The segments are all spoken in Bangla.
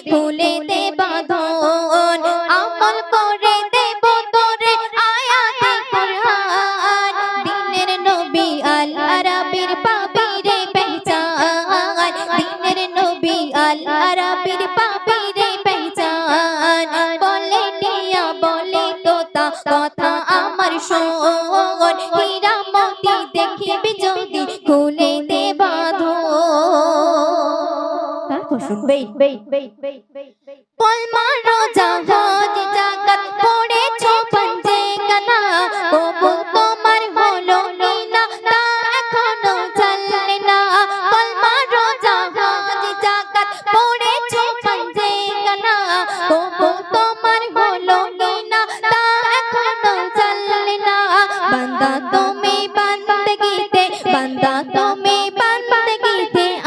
খুলে দে বাঁধন আমল করে দেব তোরে আয়াতে কুরআন দিনের নবী আল আরাবির পাবি রে পেহচান দিনের নবী আল আরাবির পাবি রে পেহচান বলে টিয়া বলে তোতা কথা আমার শোন হীরা মতি দেখিবি যদি খুলে দে বাঁধন তারপর শুনবে কলমা রোজা হজ যাকাত পড়েছো পঞ্জে কানা কবুল তোমার হলো না তা এখনো চলে না কলমা রোজা হজ যাকাত পড়েছো পঞ্জে কানা কবুল তোমার হলো না তা এখনো চলে না বান্দা তুমি বান্দগিতে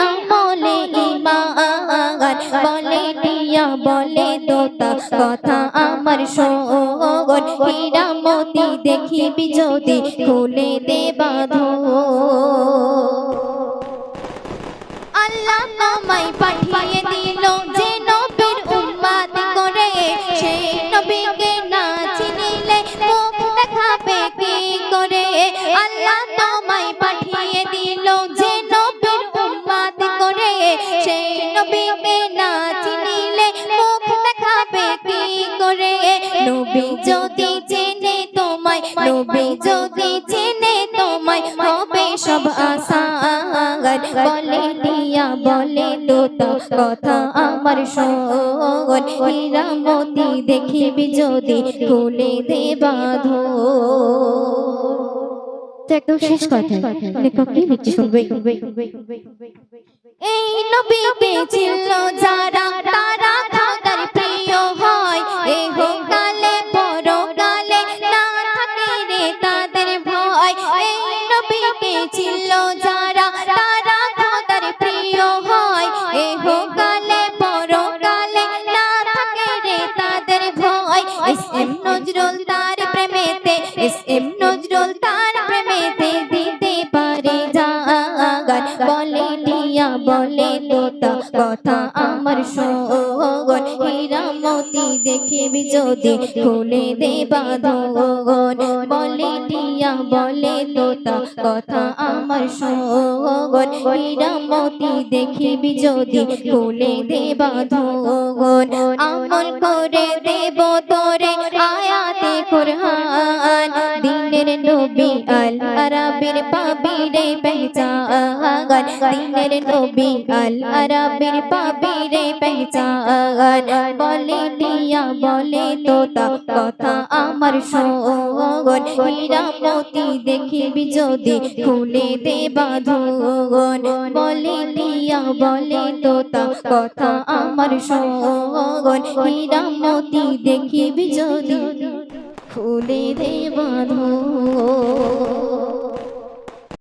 আমলে ঈমান বলে টিয়া বলে তোতা কথা আমার শোন হীরা মতি দেখিবি যদি খুলে দে বাঁধন আল্লাহ আমায় পাঠিয়ে দিল যে নবীর উম্মত করে সেই নবীকে না চিনিলে মুখ দেখাবে কি করে আল্লাহ আমায় পাঠিয়ে দিল যে নবীর উম্মত করে সেই নবীকে না চিনিলে মুখ দেখাবে কি করে নবী যদি চেনে তোমায় হবে সব আসান বলে টিয়া বলে তোতা কথা আমার শোন হীরা মতি দেখিবি যদি খুলে দে বাঁধন একদম শেষ কথা লেখক কি লিখছে শুনবে এই নবীকে ছিল যারা তারা খোদার প্রিয় হয় এই কালে পরকালে না থাকে রে তাদের ভয় এই নবীকে ছিল যারা তারা খোদার প্রিয় হয় এই কালে পরকালে না থাকে রে তাদের ভয় এসএম নজরুল তার প্রেমেতে দিতে পারে জাগান বলে টিয়া বলে তোতা কথা আমার শোন হীরা মতি দেখিবি যদি খুলে দে বাঁধন বলে টিয়া বলে তোতা কথা আমার শোন হীরা মতি দেখিবি যদি খুলে দে বাঁধন আমল করে দেব তোরে আয়াতে কুরআন দিনের নবী আল আরাবির পাবি রে পেহচান দিনের নবী আল আরাবির পাবি রে পেহচান বলে টিয়া বলে তোতা কথা আমার শোন হীরা মতি দেখিবি যদি খুলে দে বাঁধন বলে টিয়া বলে তোতা কথা আমার শোন হীরা মতি দেখিবি যদি খুলে দে বাঁধন